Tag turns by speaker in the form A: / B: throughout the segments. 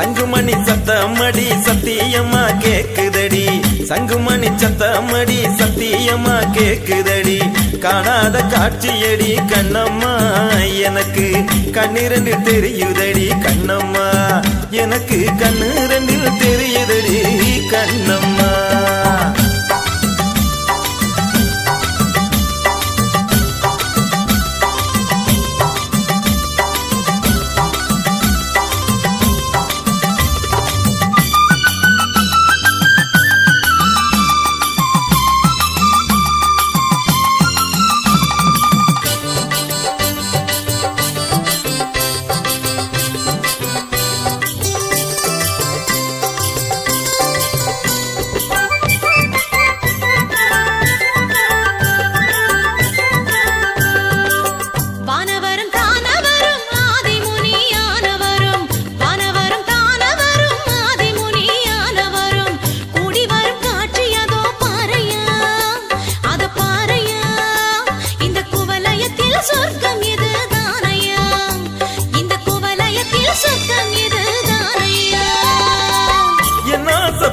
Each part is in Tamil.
A: சங்குமணி சத்தமடி சத்தியமா கேக்குதடி சங்குமணி சத்தமடி சத்தியமா கேக்குதடி காணாத காட்சியடி கண்ணம்மா எனக்கு கண்ணிரண்டில் தெரியுதடி கண்ணம்மா எனக்கு கண்ணிரண்டில் தெரியுதடி கண்ணம்மா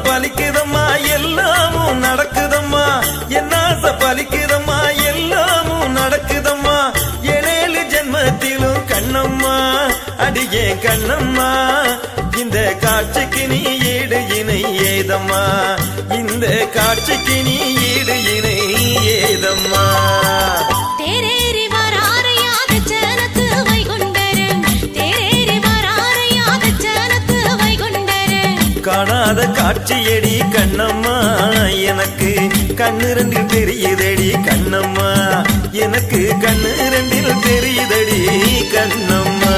A: பலிக்குதம்மா எல்லாமும் நடக்குதம்மா என்னாச பலிக்குதம்மா எல்லாமும் நடக்குதம்மா ஏழேழு ஜென்மத்திலும் கண்ணம்மா அடியே கண்ணம்மா இந்த காட்சிக்கு நீ ஈடு இணை ஏதம்மா இந்த காட்சிக்கு நீ ஈடு இணை ஏதம்மா காணாத காட்சியடி கண்ணம்மா எனக்கு கண்ணிரண்டில் தெரியுதடி கண்ணம்மா எனக்கு கண்ணிரண்டில் தெரியுதடி கண்ணம்மா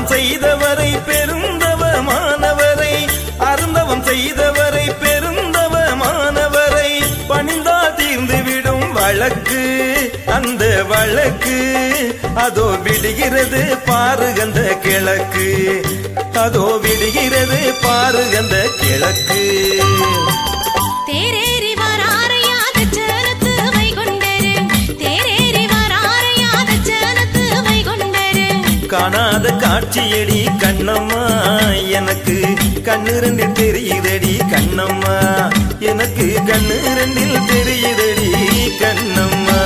A: செய்தவரை பெருந்தவமானவரை அருந்தவம் செய்தவரை பெருந்தவமானவரை பணிந்தா தீர்ந்துவிடும் வழக்கு அந்த வழக்கு அதோ விடுகிறது பாருகந்த கிழக்கு அதோ விடுகிறது பாருகந்த கிழக்கு காணாத காட்சியடி கண்ணம்மா எனக்கு கண்ணிரண்டில் தெரியுதடி கண்ணம்மா எனக்கு கண்ணிரண்டில் தெரியுதடி கண்ணம்மா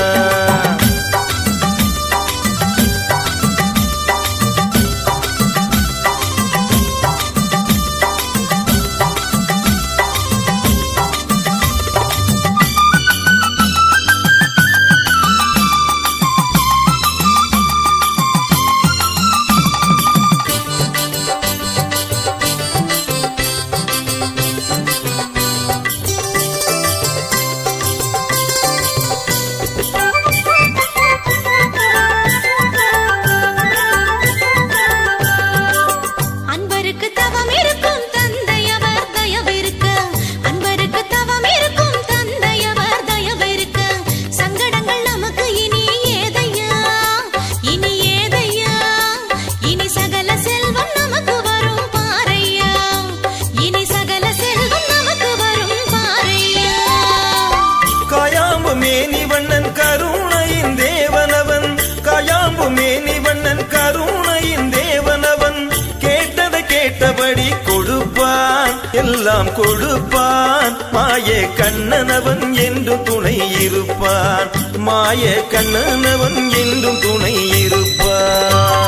A: எல்லாம் கொடுப்பான் மாய கண்ணனவன் என்றும் துணை இருப்பான் மாய கண்ணனவன் என்றும் துணை இருப்பான்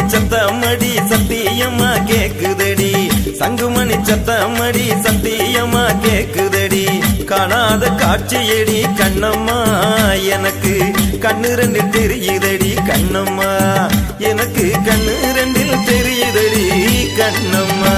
A: சத்தமடி சத்தியமா கேக்குதடி சங்குமணி சத்தமடி சத்தியமா கேக்குதடி காணாத காட்சியடி கண்ணம்மா எனக்கு கண்ணு ரெண்டில் தெரியுதடி கண்ணம்மா எனக்கு கண்ணு ரெண்டில் தெரியுதடி கண்ணம்மா